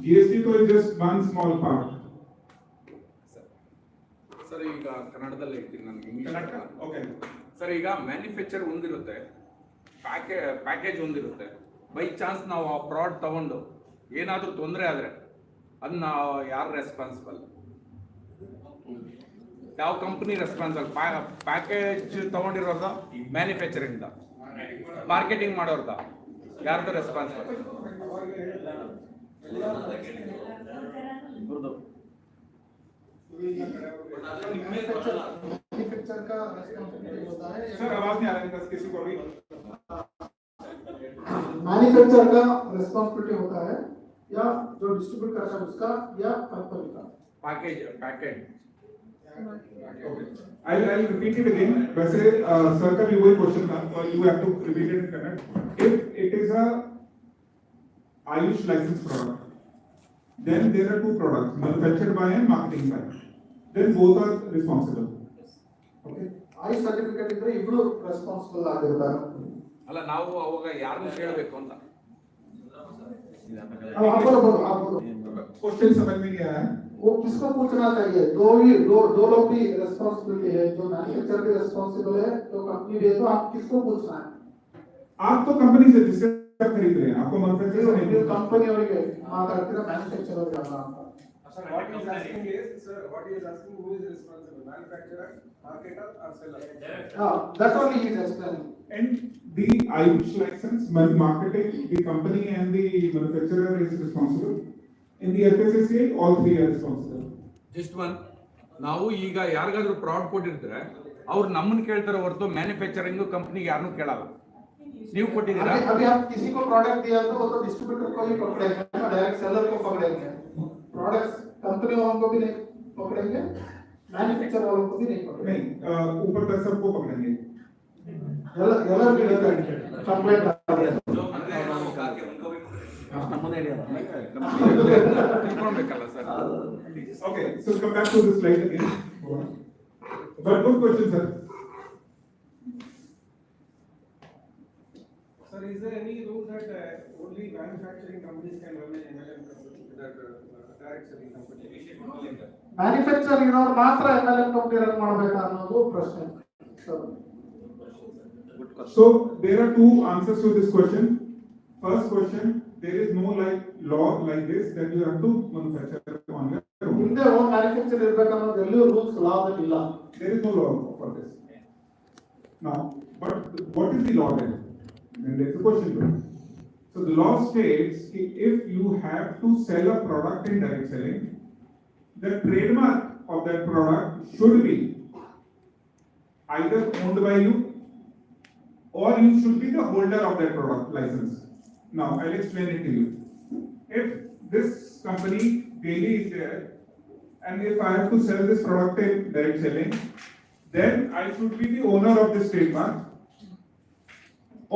GST तो is just one small part. Sir ಈಗ ಕನ್ನಡದಲ್ಲಿ ಹೇಳ್ತೀನಿ ನನಗೆ ಇಂಗ್ಲಿಷ್ ಓಕೆ ಸರ್. ಈಗ ಮ್ಯಾನುಫ್ಯಾಕ್ಚರ್ ಒಂದಿರುತ್ತೆ, ಪ್ಯಾಕೇಜ್ ಒಂದಿರುತ್ತೆ. ಬೈ ಚಾನ್ಸ್ ನಾವು ಆ ಪ್ರಾಡಕ್ಟ್ ತಗೊಂಡು ಏನಾದರೂ ತೊಂದರೆ ಆದರೆ ಅದನ್ನ ಯಾರು ರೆಸ್ಪಾನ್ಸಿಬಲ್? ಯಾವ ಕಂಪ್ನಿ ರೆಸ್ಪಾನ್ಸಿಬಲ್? ಪ್ಯಾಕೇಜ್ ತಗೊಂಡಿರೋದ, ಮ್ಯಾನುಫ್ಯಾಕ್ಚರಿಂಗ್ದ, ಮಾರ್ಕೆಟಿಂಗ್ ಮಾಡೋರ್ದ, ಯಾರ್ದು ರೆಸ್ಪಾನ್ಸಿಬಲ್? मैन्युफैक्चर का रिस्पांसिबिलिटी होता है। सर आवाज नहीं आ रही है किसी को भी। मैन्युफैक्चर का रिस्पांसिबिलिटी होता है या जो डिस्ट्रीब्यूट करता है उसका या कंपनी का? Package I'll repeat it again. वैसे सर का भी वही क्वेश्चन था, और you have to repeat it in Kannada. If it is a Ayush license product, then there are two products, manufactured by and marketing by. Then both are responsible. Okay. I certificate ಇದ್ರೆ ಇಬ್ರು responsible ಆಗಿರ್ತಾರೆ. ಅಲ್ಲ, ನಾವು ಅವಾಗ ಯಾರನ್ನು ಕೇಳಬೇಕು ಅಂತ. Question समझ में नहीं आया। वो किसको पूछना चाहिए? दो लोग भी रेस्पॉन्सिबिलिटी है, जो मैन्युफैक्चर भी रेस्पॉन्सिबल है, तो कंपनी भी है, तो आप किसको पूछना है? आप तो कंपनी से जिससे आप खरीद रहे हैं, आपको मैन्युफैक्चर से नहीं, कंपनी ಅವರಿಗೆ ಮಾತಾಡ್ತೀರಾ, ಮ್ಯಾನುಫ್ಯಾಕ್ಚರರ್ ಅವರಿಗೆ ಅಲ್ಲ ಅಂತ. Sir, what he is asking is, who is responsible, manufacturer, marketer or seller? That only he is explaining. and the Ayush license, marketing, the company and the manufacturer is responsible. In the FSSAI, all three are responsible. Just one, ನಾವು ಈಗ ಯಾರಿಗಾದ್ರೂ product ಕೊಟ್ಟಿರ್ತಾರೆ, ಅವ್ರು ನಮ್ಮನ್ನ ಕೇಳ್ತಾರೆ ಹೊರತು manufacturing ಕಂಪ್ನಿಗೆ ಯಾರನ್ನೂ ಕೇಳಲ್ಲ. ನೀವು ಕೊಟ್ಟಿದ್ದೀರಾ? अभी आप किसी को प्रोडक्ट दिया तो वो तो डिस्ट्रीब्यूटर को ही पकड़ेंगे, डायरेक्ट सेलर को पकड़ेंगे, प्रोडक्ट्स कंपनी वालों को भी नहीं पकड़ेंगे, मैन्युफैक्चरर वालों को भी नहीं पकड़ेंगे। नहीं, ऊपर तक सबको पकड़ेंगे। ಎಲ್ಲರೂ ಕೇಳ್ತಾರೆ ಕಂಪ್ಲೇಂಟ್ ಆದ್ರೆ ತಿಳ್ಕೊಳ್ಬೇಕಲ್ಲ sir. Okay, so come back to the slide again. But good question, sir. Sir, is there any rule that only manufacturing companies can run an MLM company, that direct selling company? Manufacture ಇರೋರು ಮಾತ್ರ MLM company run ಮಾಡಬೇಕಾ ಅನ್ನೋದು ಪ್ರಶ್ನೆ. So there are two answers to this question. First question, there is no law like this that you have to manufacture on your own. ಹಿಂದೆ own manufacture ಇರಬೇಕು ಅನ್ನೋದು ಎಲ್ಲೂ rules ಲಾದಲ್ಲಿ ಇಲ್ಲ. There is no law for this. Now, but what is the law then? And that's the question. So the law states if you have to sell a product in direct selling, the trademark of that product should be either owned by you or you should be the holder of that product license. Now I'll explain it to you. If this company daily is there and if I have to sell this product in direct selling, then I should be the owner of this trademark,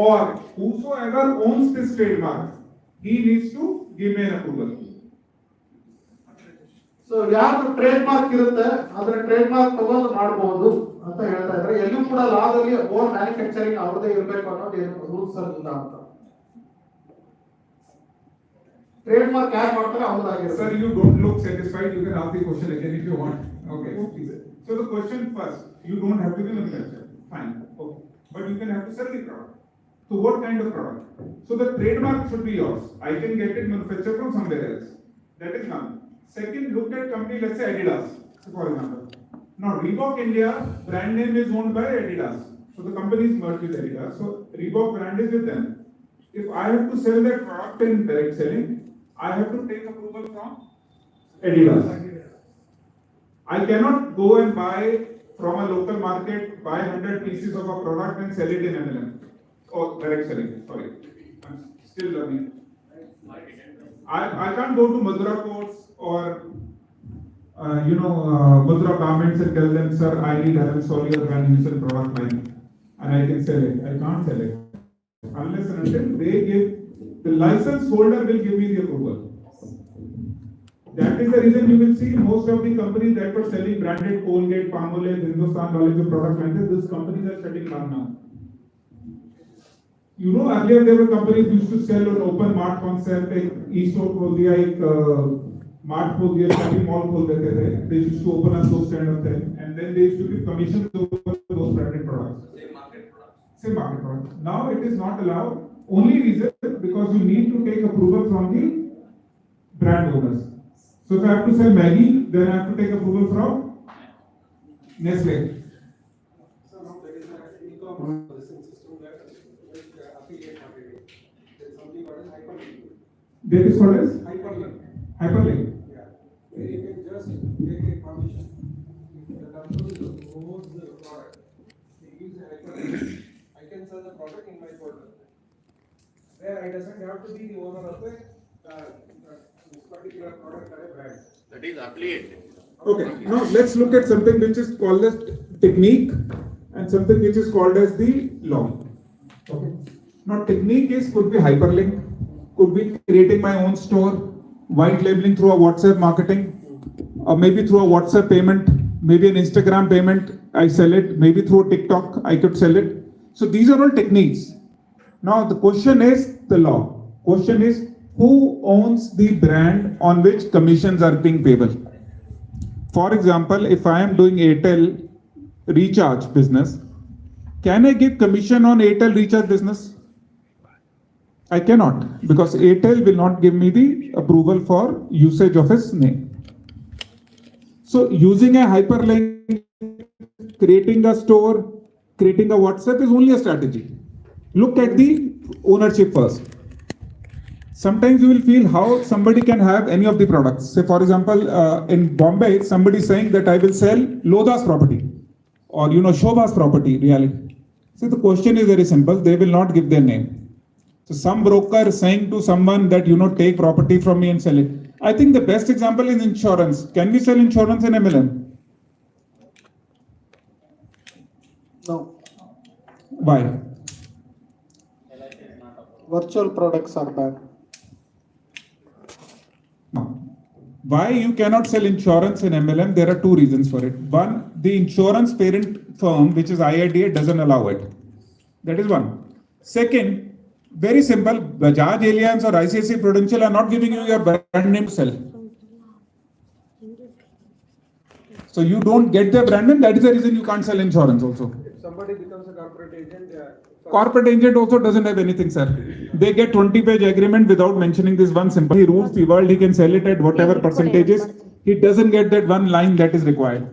or whosoever owns this trademark, he needs to give me an approval. So ಯಾರು trade mark ಇರುತ್ತೆ ಅದರ trade mark ತಗೊಂಡು ಮಾಡಬಹುದು ಅಂತ ಹೇಳ್ತಾ ಇದ್ದಾರೆ. ಎಲ್ಲೂ ಕೂಡ ಲಾದಲ್ಲಿ ಓನ್ ಮ್ಯಾನುಫ್ಯಾಕ್ಚರಿಂಗ್ ಅವ್ರದೇ ಇರಬೇಕು ಅನ್ನೋದು ಏನು ರೂಲ್ಸ್ ಅಲ್ಲಿ ಇಲ್ಲ ಅಂತ. ಟ್ರೇಡ್ ಮಾರ್ಕ್ ಯಾರು ಮಾಡ್ತಾರೆ ಅವ್ರದಾಗಿರುತ್ತೆ. Sir, you don't look satisfied. You can ask the question again if you want. Okay. So the question first, you don't have to be manufacturer. Fine. Okay. But you can have to sell the product. So what kind of product? So the trademark should be yours. I can get it manufactured from somewhere else. That is one. Second, look at company, let's say Adidas, for example. Now Reebok India brand name is owned by Adidas. So the company is merged with Adidas. So Reebok brand is with them. If I have to sell that product in direct selling, I have to take approval from Adidas. I cannot go and buy from a local market, buy 100 pieces of a product and sell it in MLM or direct selling. Sorry, I'm still learning. I can't go to Madura Coats or Madura Garments and tell them, sir, I need Heaven Solier brand new product line and I can sell it. I can't sell it unless and until they give, the license holder will give me the approval. That is the reason you will see most of the companies that were selling branded Colgate, Palmolive, Hindustan Knowledge product like this, these companies are shutting down now. You know, earlier there were companies used to sell on open mart concept, एक e-store खोल दिया, एक mart खोल दिया, shopping mall खोल देते थे. They used to open up those kind of things, and then they used to give commissions over those branded products. Same market products. Same market products. Now it is not allowed. Only reason because you need to take approval from the brand owners. So if I have to sell Maggie, then I have to take approval from Nestle. So now there is an e-commerce system where affiliate marketing. There is something called as hyperlink. That is called as Hyperlink. hyperlink. Yeah. Where you can just take a commission. If the company owns the product, they use a hyperlink. I can sell the product in my portal. There I doesn't have to be the owner of the this particular product or a brand. That is affiliate. Okay, now let's look at something which is called as technique and something which is called as the law. Okay. Now technique is could be hyperlink, could be creating my own store, white labeling through a WhatsApp marketing, or maybe through a WhatsApp payment, maybe an Instagram payment, I sell it, maybe through a TikTok, I could sell it. So these are all techniques. Now the question is the law. Question is who owns the brand on which commissions are being payable? For example, if I am doing Airtel recharge business, can I give commission on Airtel recharge business? I cannot, because Airtel will not give me the approval for usage of his name. So using a hyperlink, creating a store, creating a WhatsApp is only a strategy. Look at the ownership first. Sometimes you will feel how somebody can have any of the products. Say for example, in Bombay, somebody is saying that I will sell Lodha's property or Shobha's property, reality. So the question is very simple, they will not give their name. So some broker is saying to someone that take property from me and sell it. I think the best example is insurance. Can we sell insurance in MLM? No. Why? Virtual products are bad. No. Why you cannot sell insurance in MLM? There are two reasons for it. One, the insurance parent firm, which is IRDA, doesn't allow it. That is one. Second, very simple, Bajaj Allianz or ICICI Prudential are not giving you your brand name to sell. So you don't get their brand name, that is the reason you can't sell insurance also. If somebody becomes a corporate agent, Corporate agent also doesn't have anything, sir. They get 20-page agreement without mentioning this one simple. He rules the world, he can sell it at whatever percentages. He doesn't get that one line that is required.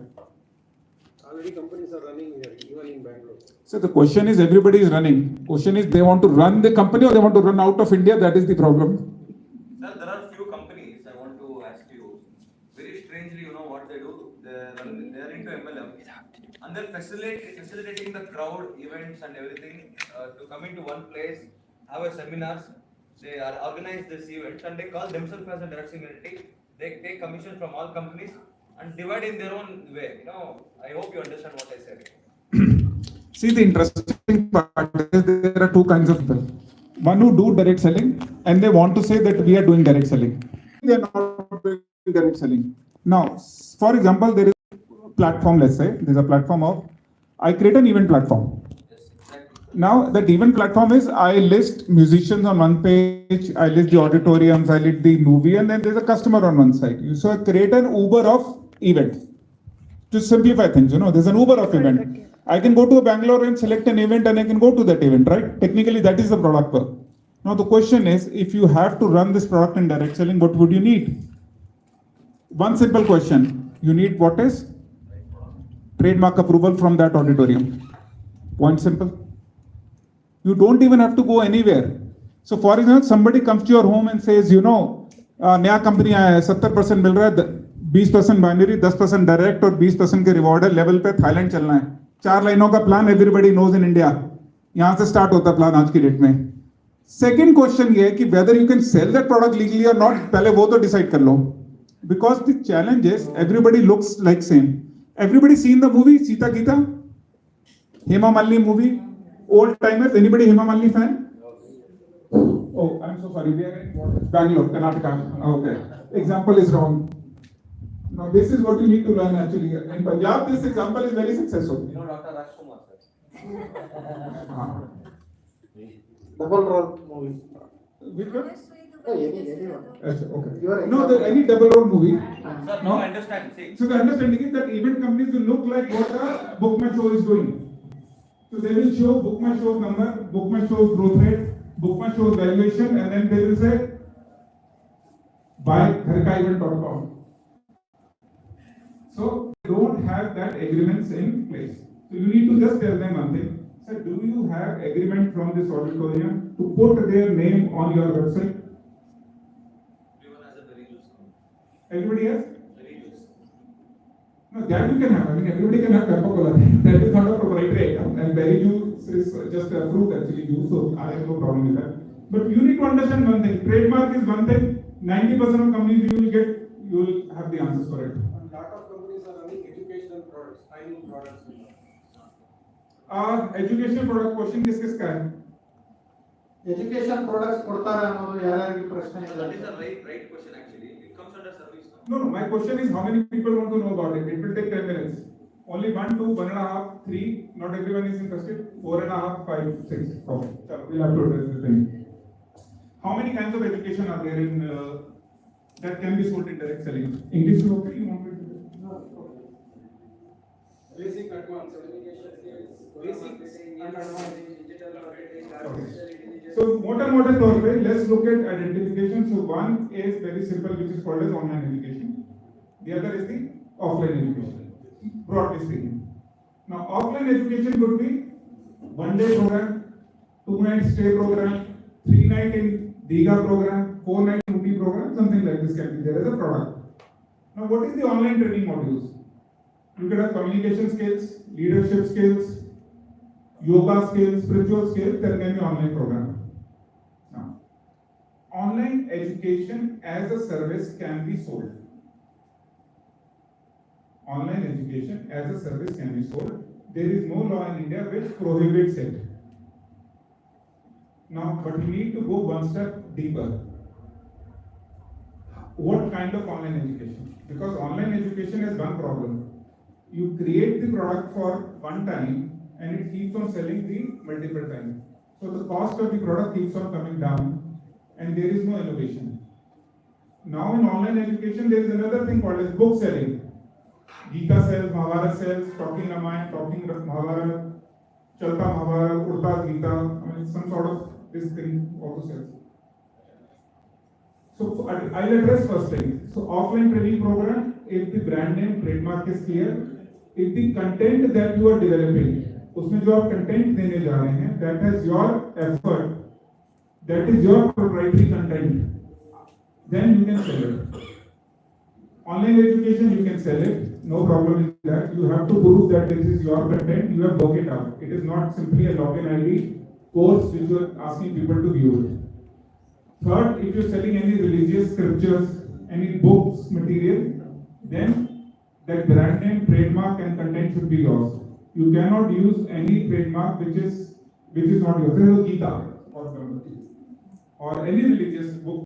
already companies are running here, even in Bangalore. So the question is, everybody is running. Question is, they want to run the company or they want to run out of India? That is the problem. Sir, there are few companies I want to ask you. Very strangely, you know what they do? They are into MLM and they're facilitating the crowd events and everything to come into one place, have a seminars. They are organize this events and they call themselves as a direct community. They take commission from all companies and divide in their own way. I hope you understand what I said. See, the interesting part is there are two kinds of people. One who do direct selling and they want to say that we are doing direct selling. They are not doing direct selling. Now, for example, there is a platform, let's say, there's a platform of, I create an event platform. Yes, exactly. Now, that event platform is, I list musicians on one page, I list the auditoriums, I list the movie, and then there's a customer on one side. So I create an Uber of events. To simplify things, there's an Uber of event. I can go to Bangalore and select an event and I can go to that event, right? Technically, that is the product work. Now, the question is, if you have to run this product in direct selling, what would you need? One simple question. You need what is? Trademark approval from that auditorium. Point simple. You don't even have to go anywhere. So, for example, somebody comes to your home and says, नया company आया है, 70% मिल रहा है, 20% binary, 10% direct और 20% के reward है, level पे Thailand चलना है. 4 लाइनों का plan, everybody knows in India. यहां से स्टार्ट होता है प्लान आज की डेट में. सेकेंड क्वेश्चन ये है कि whether you can sell that product legally और नॉट, पहले वो तो डिसाइड कर लो. Because the challenge is everybody looks like same. Everybody seen the movie Sita Geeta, Hema Malini movie, old timers. Anybody Hema Malini fan? Oh, I'm so sorry. We are in Bangalore, Karnataka. Okay. Example is wrong. Now this is what you need to learn actually. In Punjab, this example is very successful. Dr. Rajkumar, sir. double role movie. Which one? Anyone. Okay. You are No, any double role movie. Sir, No. no, I understand, see. So the understanding is that event companies will look like what a book my show is doing. So they will show book my show's number, book my show's growth rate, book my show's valuation, and then they will say buy gharkaevent.com. So they don't have that agreements in place. So you need to just tell them one thing. Sir, do you have agreement from this auditorium to put their name on your website? Everyone has a very loose. Everybody has? Very loose. No, that you can have. I mean, everybody can have Coca-Cola. That is not a proprietary item. And berry juice is just a fruit actually juice, so I have no problem with that. But you need to understand one thing. Trademark is one thing. 90% of companies you will have the answers for it. A lot of companies are running educational products, training products. Educational product question किसका है? Education products ಕೊಡ್ತಾರೆ ಅನ್ನೋದು ಯಾರ್ಯಾರಿಗೆ ಪ್ರಶ್ನೆ So ಇದೆ? that is the right question actually. It comes under service. No, my question is how many people want to know about it? It will take 10 minutes. Only 1, 2, 1.5, 3. Not everyone is interested. 4.5, 5, 6. Okay, so we'll have to address this thing. How many kinds of education are there in that can be sold in direct selling? English is okay. You want me to? Basic, advanced certification skills, basics and advanced digital marketing, artificial intelligence. So, motor तौर पे, let's look at identification. So, one is very simple, which is called as online education. The other is the offline education, broadly speaking. Now, offline education would be 1-day program, 2-night stay program, 3-night in Diga program, 4-night Uti program, something like this can be there as a product. Now, what is the online training modules? You can have communication skills, leadership skills, yoga skills, spiritual skills, there can be online program. Now, online education as a service can be sold. Online education as a service can be sold. There is no law in India which prohibits it. Now, but you need to go one step deeper. What kind of online education? Because online education has one problem. You create the product for one time and it keeps on selling the multiple times. So the cost of the product keeps on coming down and there is no innovation. Now in online education there is another thing called as book selling. Gita sells, Mahabharata sells, talking Ramayana, talking Mahabharata, Chalta Mahabharata, Urta Gita, I mean some sort of this thing also sells. So I'll address first thing. So offline training program, if the brand name trademark is clear, if the content that you are developing, उसमें जो आप content देने जा रहे हैं, that has your effort, that is your proprietary content, then you can sell it. Online education you can sell it, no problem with that. You have to prove that this is your content, you have worked it out. It is not simply a login ID course which you are asking people to view it. Third, if you are selling any religious scriptures, any books, material, then that brand name, trademark and content should be yours. You cannot use any trademark which is not yours. Gita or any religious book.